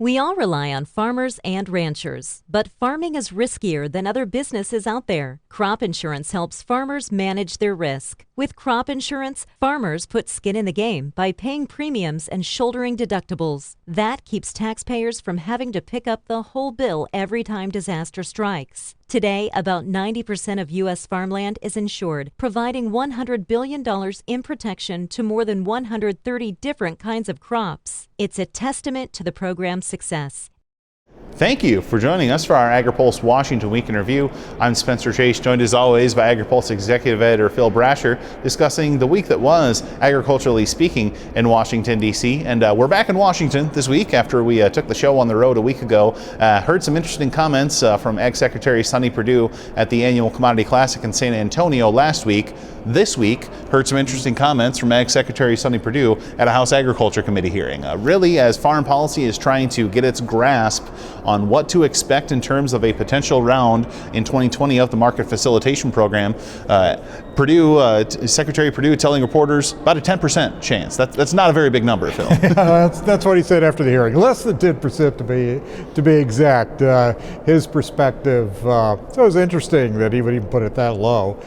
We all rely on farmers and ranchers, but farming is riskier than other businesses out there. Crop insurance helps farmers manage their risk. With crop insurance, farmers put skin in the game by paying premiums and shouldering deductibles. That keeps taxpayers from having to pick up the whole bill every time disaster strikes. Today, about 90% of U.S. farmland is insured, providing $100 billion in protection to more than 130 different kinds of crops. It's a testament to the program's success. Thank you for joining us for our Agri-Pulse Washington Week in Review. I'm Spencer Chase, joined as always by Agri-Pulse Executive Editor Phil Brasher, discussing the week that was, agriculturally speaking, in Washington, D.C. And we're back in Washington this week after we took the show on the road a week ago. Heard some interesting comments from Ag Secretary Sonny Perdue at the annual Commodity Classic in San Antonio last week. This week, heard some interesting comments from Ag Secretary Sonny Perdue at a House Agriculture Committee hearing. Really, as foreign policy is trying to get its grasp on what to expect in terms of a potential round in 2020 of the Market Facilitation Program, Secretary Perdue telling reporters about a 10% chance. That's not a very big number, Phil. That's what he said after the hearing. Less than 10% to be exact. His perspective. So it was interesting that he would even put it that low.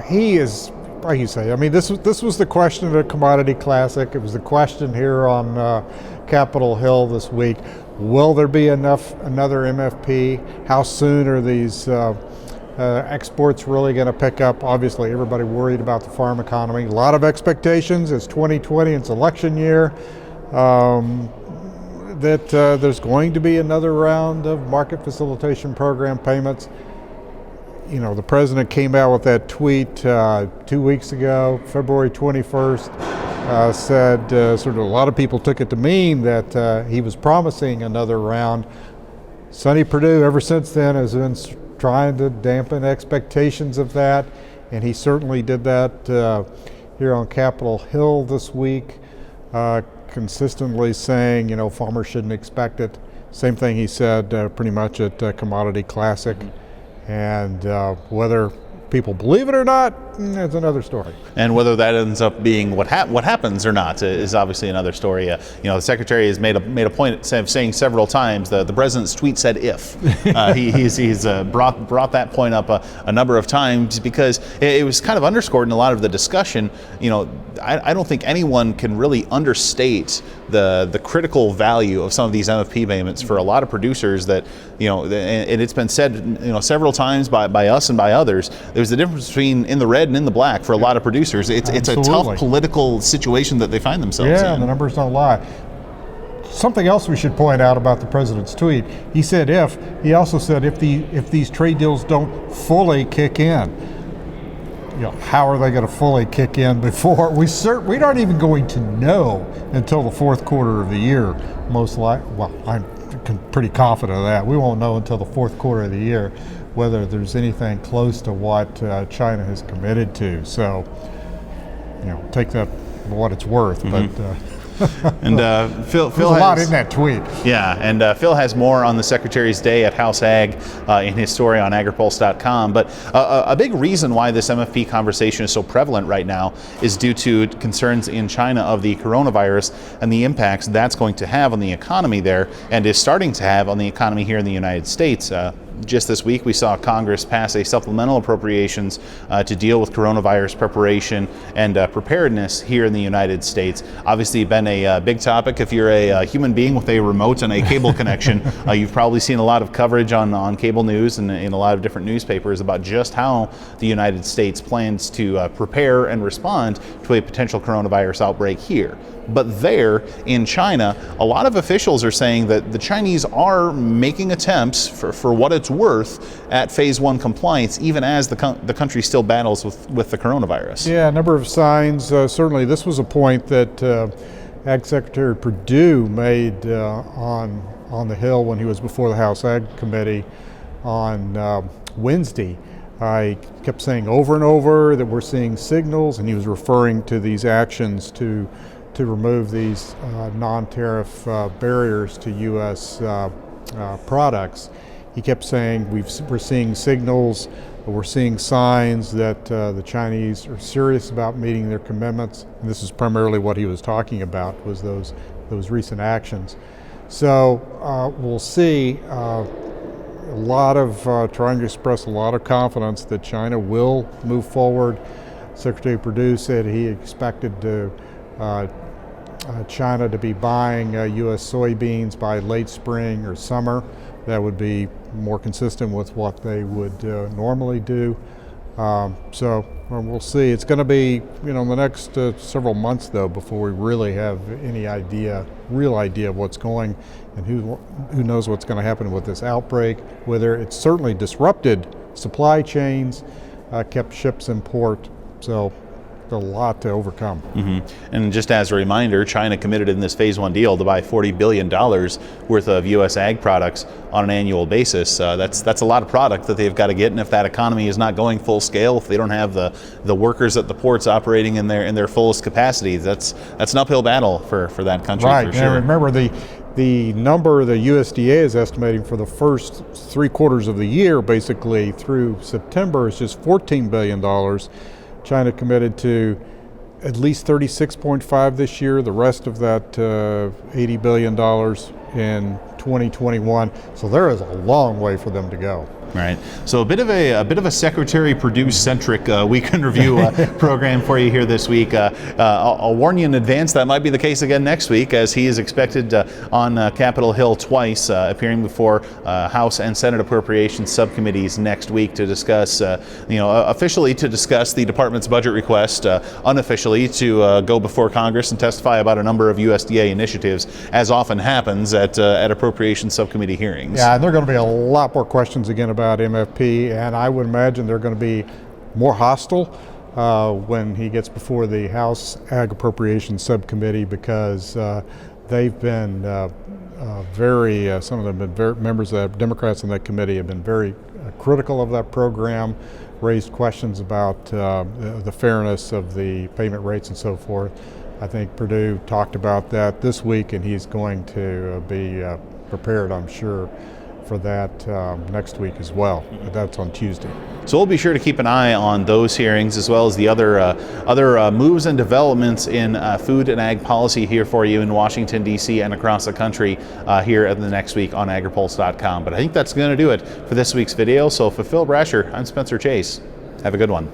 He is, like you say, I mean, this was the question at the Commodity Classic. It was the question here on Capitol Hill this week. Will there be another MFP? How soon are these exports really going to pick up? Obviously, everybody worried about the farm economy. A lot of expectations. It's 2020, it's election year. That there's going to be another round of Market Facilitation Program payments. You know, the president came out with that tweet 2 weeks ago, February 21st. Said sort of a lot of people took it to mean that he was promising another round. Sonny Perdue, ever since then, has been trying to dampen expectations of that, and he certainly did that here on Capitol Hill this week, consistently saying, you know, farmers shouldn't expect it. Same thing he said pretty much at Commodity Classic, and whether people believe it or not, that's another story. And whether that ends up being what happens or not is obviously another story. The secretary has made a point of saying several times the president's tweet said if. He's brought that point up a number of times because it was kind of underscored in a lot of the discussion. You know, I don't think anyone can really understate the critical value of some of these MFP payments for a lot of producers. That, you know, and it's been said, you know, several times by us and by others. There's a difference between in the red and in the black for a lot of producers. It's a tough political situation that they find themselves in. Yeah, the numbers don't lie. Something else we should point out about the president's tweet. He said if. He also said if these trade deals don't fully kick in. You know, how are they going to fully kick in before we aren't even going to know until the fourth quarter of the year, most likely. Well, I'm pretty confident of that. We won't know until the fourth quarter of the year whether there's anything close to what China has committed to. So, you know, take that for what it's worth. But and Phil there's a lot in that tweet. Yeah, and Phil has more on the Secretary's Day at House Ag in his story on agripulse.com. But a big reason why this MFP conversation is so prevalent right now is due to concerns in China of the coronavirus and the impacts that's going to have on the economy there, and is starting to have on the economy here in the United States. Just this week, we saw Congress pass a supplemental appropriations to deal with coronavirus preparation and preparedness here in the United States. Obviously, been a big topic. If you're a human being with a remote and a cable connection, you've probably seen a lot of coverage on cable news and in a lot of different newspapers about just how the United States plans to prepare and respond to a potential coronavirus outbreak here. But there in China, a lot of officials are saying that the Chinese are making attempts, for what it's worth, at phase 1 compliance, even as the country still battles with the coronavirus. Yeah, a number of signs. Certainly this was a point that Ag Secretary Perdue made on the Hill when he was before the House Ag Committee on Wednesday. I kept saying over and over that we're seeing signals, and he was referring to these actions to remove these non-tariff barriers to U.S. Products. He kept saying we're seeing signals, we're seeing signs that the Chinese are serious about meeting their commitments. And this is primarily what he was talking about, was those recent actions. So we'll see. A lot of trying to express a lot of confidence that China will move forward. Secretary Perdue said he expected China to be buying U.S. soybeans by late spring or summer. That would be more consistent with what they would normally do. So we'll see. It's going to be, the next several months though before we really have any real idea of what's going, and who knows what's going to happen with this outbreak. Whether it's certainly disrupted supply chains, kept ships in port. So a lot to overcome. And just as a reminder, China committed in this phase 1 deal to buy $40 billion worth of U.S. ag products on an annual basis. That's a lot of product that they've got to get, and if that economy is not going full scale, if they don't have the workers at the ports operating in their fullest capacity, that's an uphill battle for that country. Right. For sure. And remember the number the USDA is estimating for the first 3 quarters of the year, basically through September, is just $14 billion. China committed to at least 36.5 this year, the rest of that $80 billion in 2021. So there is a long way for them to go. Right. So a bit of a Secretary Perdue centric week in review program for you here this week. I'll warn you in advance that might be the case again next week, as he is expected on Capitol Hill twice, appearing before House and Senate Appropriations subcommittees next week to discuss, officially to discuss the department's budget request, unofficially to go before Congress and testify about a number of USDA initiatives, as often happens at Appropriations subcommittee hearings. Yeah, and there are going to be a lot more questions again about MFP, and I would imagine they're going to be more hostile when he gets before the House Ag Appropriations Subcommittee, because they've been some of them have been members of Democrats in that committee have been very critical of that program, raised questions about the fairness of the payment rates and so forth. I think Perdue talked about that this week, and he's going to be prepared, I'm sure, for that next week as well. That's on Tuesday. So we'll be sure to keep an eye on those hearings, as well as the other moves and developments in food and ag policy here for you in Washington, D.C. and across the country here in the next week on Agri-Pulse.com. But I think that's going to do it for this week's video. So for Phil Brasher, I'm Spencer Chase. Have a good one.